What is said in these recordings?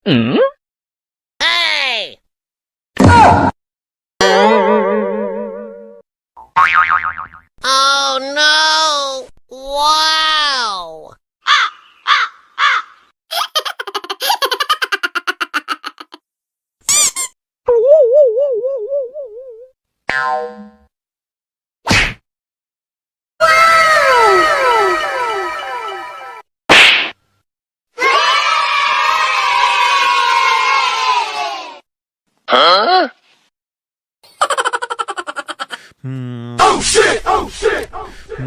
Hey! Oh no! Wow! Huh? Oh shit! Oh shit! Oh shit!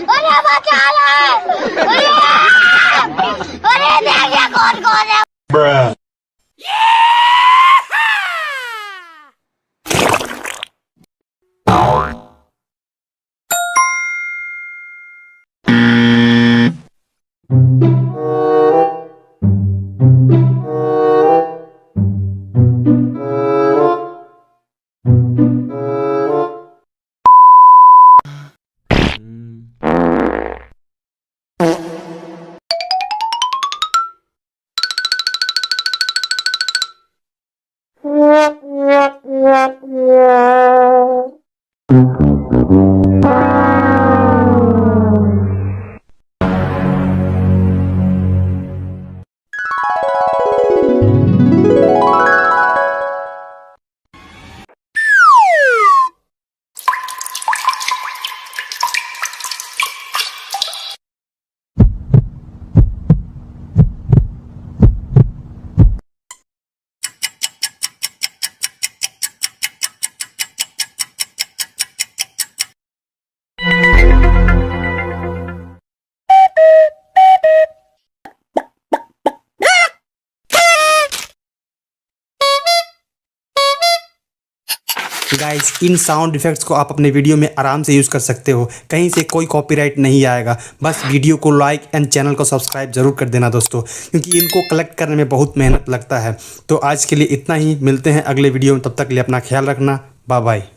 अरे बचा ले! अरे देखिए कौन कौन है। Bruh. गाइस, इन साउंड इफेक्ट्स को आप अपने वीडियो में आराम से यूज़ कर सकते हो। कहीं से कोई कॉपीराइट नहीं आएगा। बस वीडियो को लाइक एंड चैनल को सब्सक्राइब जरूर कर देना दोस्तों, क्योंकि इनको कलेक्ट करने में बहुत मेहनत लगता है। तो आज के लिए इतना ही, मिलते हैं अगले वीडियो में। तब तक के लिए अपना ख्याल रखना। Bye bye.